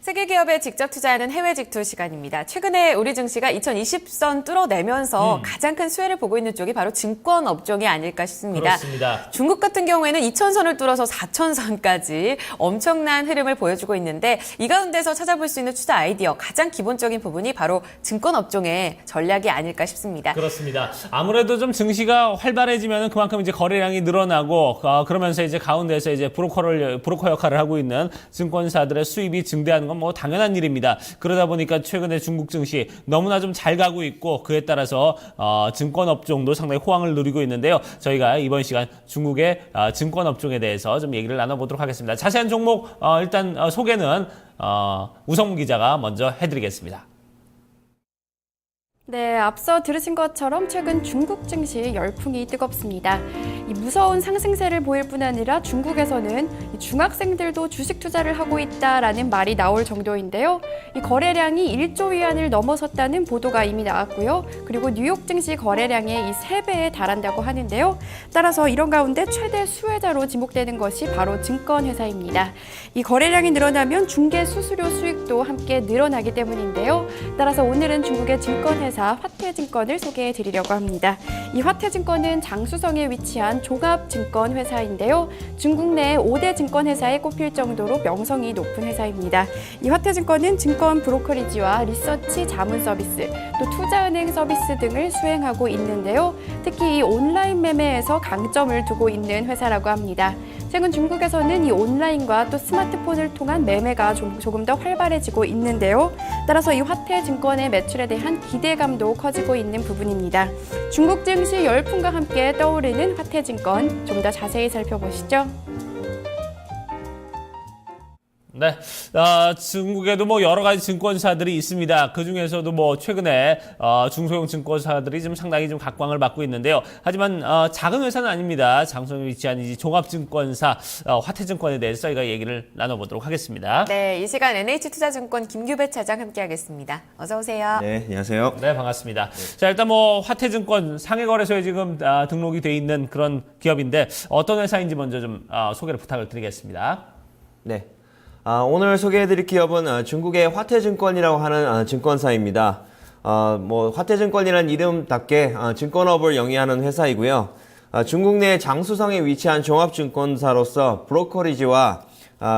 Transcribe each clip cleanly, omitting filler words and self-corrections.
세계 기업에 직접 투자하는 해외 직투 시간입니다. 최근에 우리 증시가 2020선 뚫어내면서 가장 큰 수혜를 보고 있는 쪽이 바로 증권 업종이 아닐까 싶습니다. 그렇습니다. 중국 같은 경우에는 2000선을 뚫어서 4000선까지 엄청난 흐름을 보여주고 있는데 이 가운데서 찾아볼 수 있는 투자 아이디어 가장 기본적인 부분이 바로 증권 업종의 전략이 아닐까 싶습니다. 그렇습니다. 아무래도 좀 증시가 활발해지면 그만큼 이제 거래량이 늘어나고 그러면서 이제 가운데서 이제 브로커 역할을 하고 있는 증권사들의 수입이 증대하는 건 뭐 당연한 일입니다. 그러다 보니까 최근에 중국 증시 너무나 좀 잘 가고 있고 그에 따라서 증권 업종도 상당히 호황을 누리고 있는데요. 저희가 이번 시간 중국의 증권 업종에 대해서 좀 얘기를 나눠보도록 하겠습니다. 자세한 종목 일단 소개는 우성문 기자가 먼저 해드리겠습니다. 네, 앞서 들으신 것처럼 최근 중국 증시 열풍이 뜨겁습니다. 이 무서운 상승세를 보일 뿐 아니라 중국에서는 중학생들도 주식 투자를 하고 있다라는 말이 나올 정도인데요. 이 거래량이 1조 위안을 넘어섰다는 보도가 이미 나왔고요. 그리고 뉴욕 증시 거래량의 이 3배에 달한다고 하는데요. 따라서 이런 가운데 최대 수혜자로 지목되는 것이 바로 증권회사입니다. 이 거래량이 늘어나면 중개 수수료 수익도 함께 늘어나기 때문인데요. 따라서 오늘은 중국의 증권회사 화태증권을 소개해 드리려고 합니다. 이 화태증권은 장수성에 위치한 종합증권회사인데요. 중국 내 5대 증권회사에 꼽힐 정도로 명성이 높은 회사입니다. 이 화태증권은 증권 브로커리지와 리서치 자문 서비스, 또 투자은행 서비스 등을 수행하고 있는데요. 특히 이 온라인 매매에서 강점을 두고 있는 회사라고 합니다. 최근 중국에서는 이 온라인과 또 스마트폰을 통한 매매가 조금 더 활발해지고 있는데요. 따라서 이 화태증권의 매출에 대한 기대감도 커지고 있는 부분입니다. 중국 증시 열풍과 함께 떠오르는 화태증권, 좀 더 자세히 살펴보시죠. 네, 중국에도 뭐 여러 가지 증권사들이 있습니다. 그 중에서도 뭐 최근에 중소형 증권사들이 좀 상당히 좀 각광을 받고 있는데요. 하지만 작은 회사는 아닙니다. 장소에 위치한 이 종합증권사 화태증권에 대해서 저희가 얘기를 나눠보도록 하겠습니다. 네, 이 시간 NH투자증권 김규배 차장 함께하겠습니다. 어서 오세요. 네, 안녕하세요. 네, 반갑습니다. 자, 일단 뭐 화태증권 상해거래소에 지금 등록이 돼 있는 그런 기업인데 어떤 회사인지 먼저 좀 소개를 부탁을 드리겠습니다. 네. 오늘 소개해드릴 기업은 중국의 화태증권이라고 하는 증권사입니다. 뭐 화태증권이라는 이름답게 증권업을 영위하는 회사이고요. 중국 내 장수성에 위치한 종합증권사로서 브로커리지와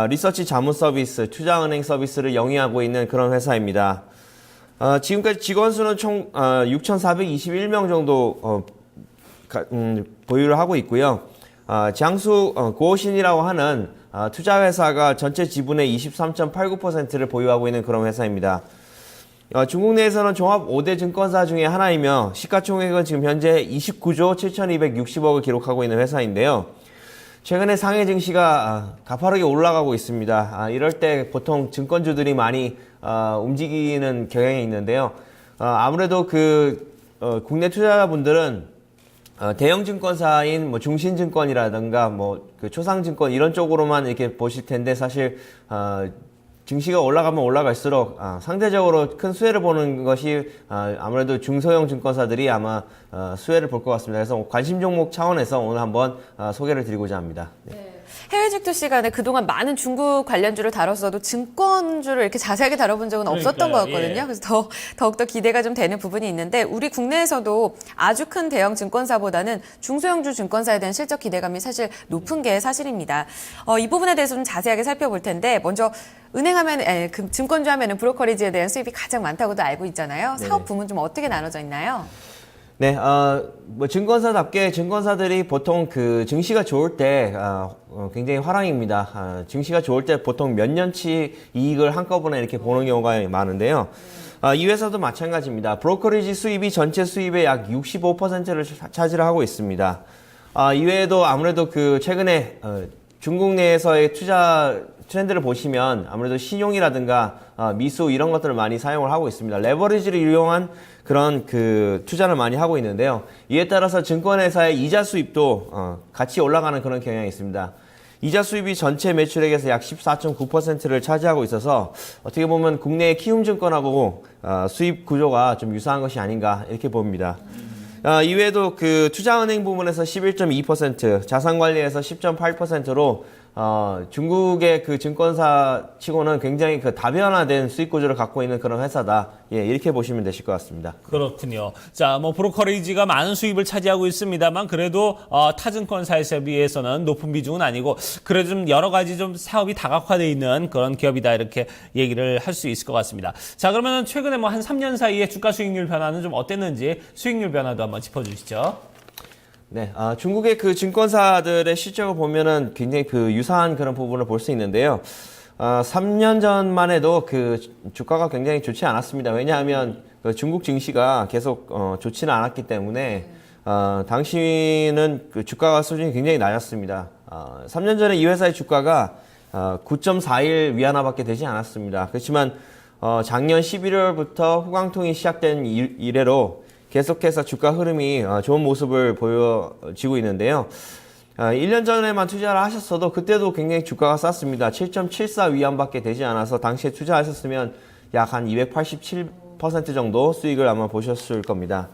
리서치 자문 서비스, 투자은행 서비스를 영위하고 있는 그런 회사입니다. 지금까지 직원 수는 총 6,421명 정도 보유를 하고 있고요. 장수 고신이라고 하는 투자회사가 전체 지분의 23.89%를 보유하고 있는 그런 회사입니다. 중국 내에서는 종합 5대 증권사 중에 하나이며 시가총액은 지금 현재 29조 7,260억을 기록하고 있는 회사인데요. 최근에 상해 증시가 가파르게 올라가고 있습니다. 이럴 때 보통 증권주들이 많이 움직이는 경향이 있는데요. 아무래도 국내 투자자분들은 대형 증권사인 뭐 중신증권이라든가 뭐 그 초상증권 이런 쪽으로만 이렇게 보실 텐데 사실 증시가 올라가면 올라갈수록 상대적으로 큰 수혜를 보는 것이 아무래도 중소형 증권사들이 아마 수혜를 볼 것 같습니다. 그래서 관심 종목 차원에서 오늘 한번 소개를 드리고자 합니다. 네. 해외 직투 시간에 그동안 많은 중국 관련주를 다뤘어도 증권주를 이렇게 자세하게 다뤄본 적은 없었던 것 같거든요. 예. 그래서 더욱더 기대가 좀 되는 부분이 있는데 우리 국내에서도 아주 큰 대형 증권사보다는 중소형주 증권사에 대한 실적 기대감이 사실 높은 게 사실입니다. 이 부분에 대해서 좀 자세하게 살펴볼 텐데 먼저 은행하면 증권주 하면은 브로커리지에 대한 수입이 가장 많다고도 알고 있잖아요. 네네. 사업 부문 좀 어떻게 나눠져 있나요? 네, 뭐 증권사답게 증권사들이 보통 그 증시가 좋을 때 굉장히 화랑입니다. 증시가 좋을 때 보통 몇 년치 이익을 한꺼번에 이렇게 보는 경우가 많은데요. 이 회사도 마찬가지입니다. 브로커리지 수입이 전체 수입의 약 65%를 차지를 하고 있습니다. 이외에도 아무래도 최근에 중국 내에서의 투자 트렌드를 보시면 아무래도 신용이라든가 미수 이런 것들을 많이 사용을 하고 있습니다. 레버리지를 이용한 그런 투자를 많이 하고 있는데요. 이에 따라서 증권회사의 이자 수입도 같이 올라가는 그런 경향이 있습니다. 이자 수입이 전체 매출액에서 약 14.9%를 차지하고 있어서 어떻게 보면 국내의 키움증권하고 수입 구조가 좀 유사한 것이 아닌가 이렇게 봅니다. 이외에도 투자은행 부문에서 11.2%, 자산관리에서 10.8%로 중국의 그 증권사 치고는 굉장히 그 다변화된 수익 구조를 갖고 있는 그런 회사다. 예, 이렇게 보시면 되실 것 같습니다. 그렇군요. 자, 뭐 브로커리지가 많은 수입을 차지하고 있습니다만 그래도 타 증권사에 비해서는 높은 비중은 아니고 그래도 좀 여러 가지 좀 사업이 다각화되어 있는 그런 기업이다 이렇게 얘기를 할 수 있을 것 같습니다. 자, 그러면 최근에 뭐 한 3년 사이에 주가 수익률 변화는 좀 어땠는지 수익률 변화도 한번 짚어주시죠. 네, 중국의 그 증권사들의 실적을 보면은 굉장히 그 유사한 그런 부분을 볼 수 있는데요. 3년 전만 해도 그 주가가 굉장히 좋지 않았습니다. 왜냐하면 그 중국 증시가 계속 좋지는 않았기 때문에 당시는 그 주가 수준이 굉장히 낮았습니다. 3년 전에 이 회사의 주가가 9.41 위안화밖에 되지 않았습니다. 그렇지만 작년 11월부터 후광통이 시작된 이래로 계속해서 주가 흐름이 좋은 모습을 보여지고 있는데요. 1년 전에만 투자를 하셨어도 그때도 굉장히 주가가 쌌습니다. 7.74 위안밖에 되지 않아서 당시에 투자하셨으면 약 한 287% 정도 수익을 아마 보셨을 겁니다.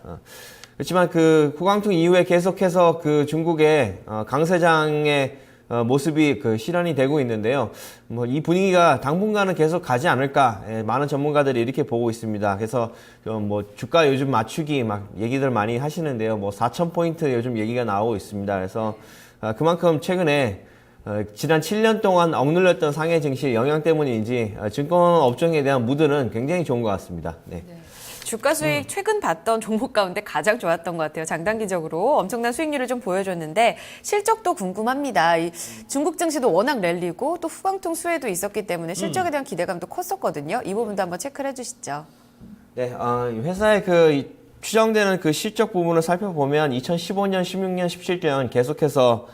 그렇지만 그 후광통 이후에 계속해서 그 중국의 강세장의 모습이 그 실현이 되고 있는데요. 뭐 이 분위기가 당분간은 계속 가지 않을까, 많은 전문가들이 이렇게 보고 있습니다. 그래서 뭐 주가 요즘 맞추기 막 얘기들 많이 하시는데요. 뭐 4,000포인트 요즘 얘기가 나오고 있습니다. 그래서 그만큼 최근에 지난 7년 동안 억눌렸던 상해 증시의 영향 때문인지 증권 업종에 대한 무드는 굉장히 좋은 것 같습니다. 네. 주가 수익 최근 봤던 종목 가운데 가장 좋았던 것 같아요. 장단기적으로 엄청난 수익률을 좀 보여줬는데 실적도 궁금합니다. 이 중국 증시도 워낙 랠리고 또 후광통 수혜도 있었기 때문에 실적에 대한 기대감도 컸었거든요. 이 부분도 한번 체크를 해주시죠. 네, 회사의 그 추정되는 그 실적 부분을 살펴보면 2015년, 16년, 17년 계속해서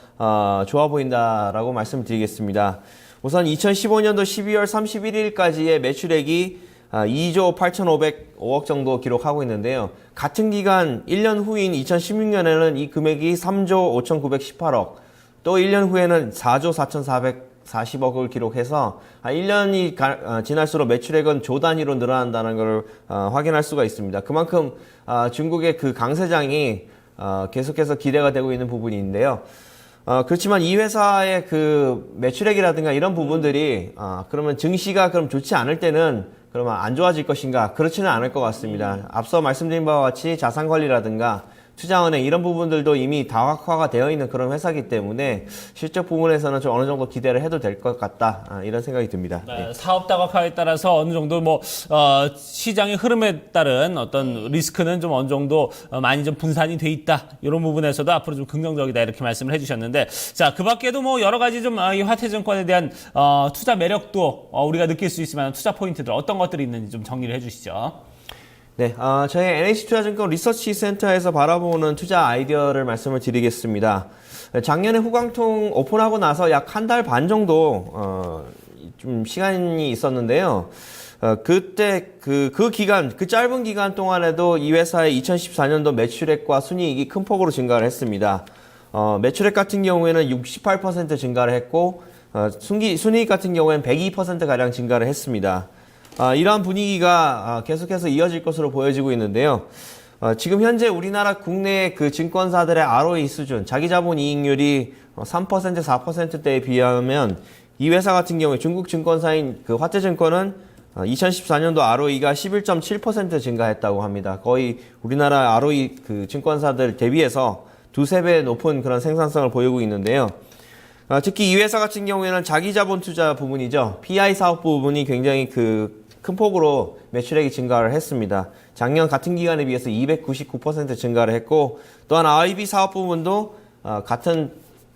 좋아 보인다라고 말씀드리겠습니다. 우선 2015년도 12월 31일까지의 매출액이 2조 8,505억 정도 기록하고 있는데요. 같은 기간 1년 후인 2016년에는 이 금액이 3조 5,918억, 또 1년 후에는 4조 4,440억을 기록해서 1년이 지날수록 매출액은 조 단위로 늘어난다는 걸 확인할 수가 있습니다. 그만큼 중국의 그 강세장이 계속해서 기대가 되고 있는 부분인데요. 그렇지만 이 회사의 그 매출액이라든가 이런 부분들이 그러면 증시가 그럼 좋지 않을 때는 그러면 안 좋아질 것인가? 그렇지는 않을 것 같습니다. 앞서 말씀드린 바와 같이 자산관리라든가 투자은행 이런 부분들도 이미 다각화가 되어 있는 그런 회사이기 때문에 실적 부분에서는 좀 어느 정도 기대를 해도 될 것 같다, 이런 생각이 듭니다. 네, 사업 다각화에 따라서 어느 정도 뭐 시장의 흐름에 따른 어떤 리스크는 좀 어느 정도 많이 좀 분산이 돼 있다, 이런 부분에서도 앞으로 좀 긍정적이다 이렇게 말씀을 해주셨는데, 자, 그밖에도 뭐 여러 가지 좀 이 화태증권에 대한 투자 매력도 우리가 느낄 수 있을 만한 투자 포인트들 어떤 것들이 있는지 좀 정리를 해주시죠. 네, 저희 NH투자증권 리서치 센터에서 바라보는 투자 아이디어를 말씀을 드리겠습니다. 작년에 후광통 오픈하고 나서 약 한 달 반 정도 좀 시간이 있었는데요. 그때 그 기간, 그 짧은 기간 동안에도 이 회사의 2014년도 매출액과 순이익이 큰 폭으로 증가를 했습니다. 매출액 같은 경우에는 68% 증가를 했고 순이익 같은 경우에는 102%가량 증가를 했습니다. 이러한 분위기가 계속해서 이어질 것으로 보여지고 있는데요. 지금 현재 우리나라 국내 그 증권사들의 ROE 수준, 자기자본 이익률이 3%, 4%대에 비하면 이 회사 같은 경우에 중국 증권사인 그 화태증권은 2014년도 ROE가 11.7% 증가했다고 합니다. 거의 우리나라 ROE 그 증권사들 대비해서 두세 배 높은 그런 생산성을 보이고 있는데요. 특히 이 회사 같은 경우에는 자기자본 투자 부분이죠. PI 사업 부분이 굉장히 그 큰 폭으로 매출액이 증가를 했습니다. 작년 같은 기간에 비해서 299% 증가를 했고, 또한 IB 사업 부분도 같은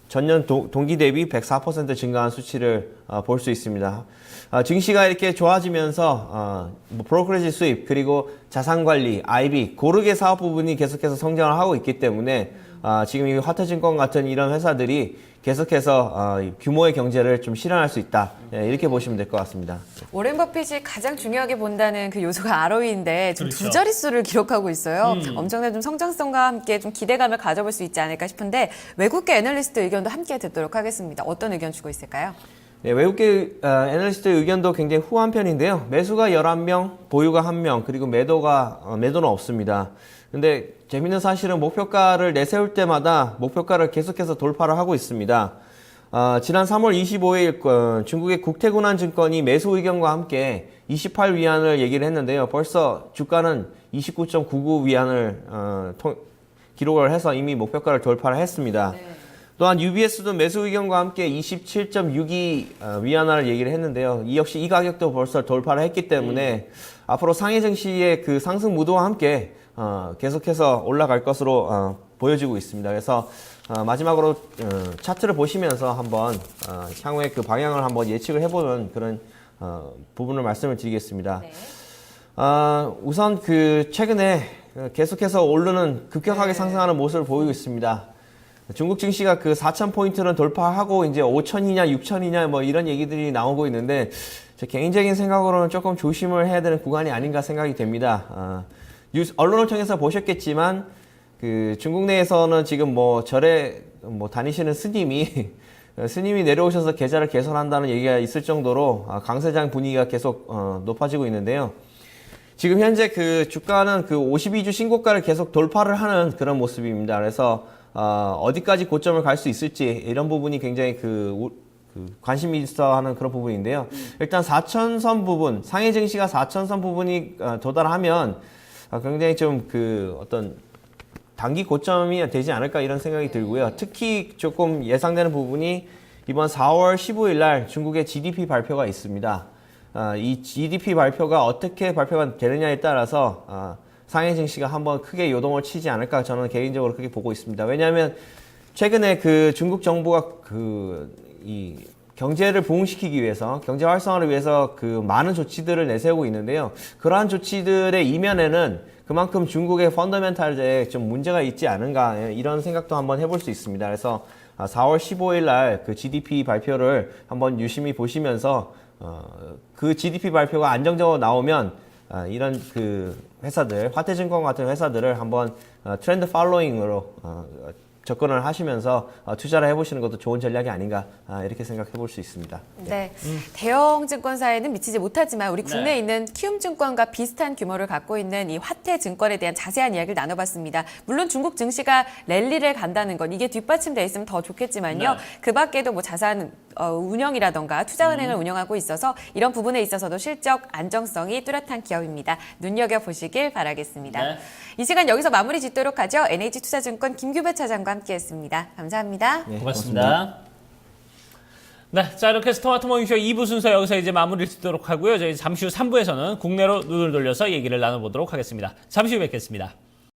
전년 동기 대비 104% 증가한 수치를 볼 수 있습니다. 증시가 이렇게 좋아지면서 브로커리지 수입 그리고 자산관리, IB, 고르게 사업 부분이 계속해서 성장을 하고 있기 때문에 지금 이 화태증권 같은 이런 회사들이 계속해서 규모의 경제를 좀 실현할 수 있다, 이렇게 보시면 될 것 같습니다. 워렌 버핏이 가장 중요하게 본다는 그 요소가 ROE인데 지금 그렇죠. 두 자릿수를 기록하고 있어요. 엄청난 좀 성장성과 함께 좀 기대감을 가져볼 수 있지 않을까 싶은데 외국계 애널리스트 의견도 함께 듣도록 하겠습니다. 어떤 의견 주고 있을까요? 네, 외국계 애널리스트 의견도 굉장히 후한 편인데요. 매수가 11명, 보유가 1명, 그리고 매도는 없습니다. 근데 재밌는 사실은 목표가를 내세울 때마다 목표가를 계속해서 돌파를 하고 있습니다. 지난 3월 25일 중국의 국태군안증권이 매수 의견과 함께 28위안을 얘기를 했는데요. 벌써 주가는 29.99위안을 기록을 해서 이미 목표가를 돌파를 했습니다. 또한 UBS도 매수 의견과 함께 27.62위안을 얘기를 했는데요. 이 역시 이 가격도 벌써 돌파를 했기 때문에 앞으로 상해 증시의 그 상승 무도와 함께 계속해서 올라갈 것으로 보여지고 있습니다. 그래서 마지막으로 차트를 보시면서 한번 향후의 그 방향을 한번 예측을 해보는 그런 부분을 말씀을 드리겠습니다. 네. 우선 그 최근에 계속해서 오르는 급격하게 상승하는 모습을 보이고 있습니다. 중국 증시가 그 4,000포인트는 돌파하고 이제 5,000이냐 6,000이냐 뭐 이런 얘기들이 나오고 있는데 제 개인적인 생각으로는 조금 조심을 해야 되는 구간이 아닌가 생각이 됩니다. 언론을 통해서 보셨겠지만 그 중국 내에서는 지금 뭐 절에 다니시는 스님이 내려오셔서 계좌를 개설한다는 얘기가 있을 정도로 강세장 분위기가 계속 높아지고 있는데요. 지금 현재 그 주가는 그 52주 신고가를 계속 돌파를 하는 그런 모습입니다. 그래서 어디까지 고점을 갈 수 있을지 이런 부분이 굉장히 그 관심이 있어 하는 그런 부분인데요. 일단 4천선 부분, 상해 증시가 4천선 부분이 도달하면 굉장히 좀 그 어떤 단기 고점이 되지 않을까 이런 생각이 들고요. 특히 조금 예상되는 부분이 이번 4월 15일 날 중국의 GDP 발표가 있습니다. 이 GDP 발표가 어떻게 발표가 되느냐에 따라서 상해 증시가 한번 크게 요동을 치지 않을까 저는 개인적으로 그렇게 보고 있습니다. 왜냐하면 최근에 그 중국 정부가 이 경제를 부흥시키기 위해서, 경제 활성화를 위해서 그 많은 조치들을 내세우고 있는데요. 그러한 조치들의 이면에는 그만큼 중국의 펀더멘탈에 좀 문제가 있지 않은가 이런 생각도 한번 해볼 수 있습니다. 그래서 4월 15일 날 그 GDP 발표를 한번 유심히 보시면서 그 GDP 발표가 안정적으로 나오면 이런 그 회사들, 화태증권 같은 회사들을 한번 트렌드 팔로잉으로 접근을 하시면서 투자를 해보시는 것도 좋은 전략이 아닌가 이렇게 생각해 볼 수 있습니다. 네, 대형 증권사에는 미치지 못하지만 우리 국내에 있는 키움증권과 비슷한 규모를 갖고 있는 이 화태증권에 대한 자세한 이야기를 나눠봤습니다. 물론 중국 증시가 랠리를 간다는 건 이게 뒷받침되어 있으면 더 좋겠지만요. 그 밖에도 뭐 자산 운영이라던가 투자은행을 운영하고 있어서 이런 부분에 있어서도 실적 안정성이 뚜렷한 기업입니다. 눈여겨보시길 바라겠습니다. 네. 이 시간 여기서 마무리 짓도록 하죠. NH투자증권 김규배 차장과 함께했습니다. 감사합니다. 네, 고맙습니다. 네, 자 이렇게 해서 토마토 모닝쇼 2부 순서 여기서 이제 마무리를 짓도록 하고요. 저희 잠시 후 3부에서는 국내로 눈을 돌려서 얘기를 나눠보도록 하겠습니다. 잠시 후 뵙겠습니다.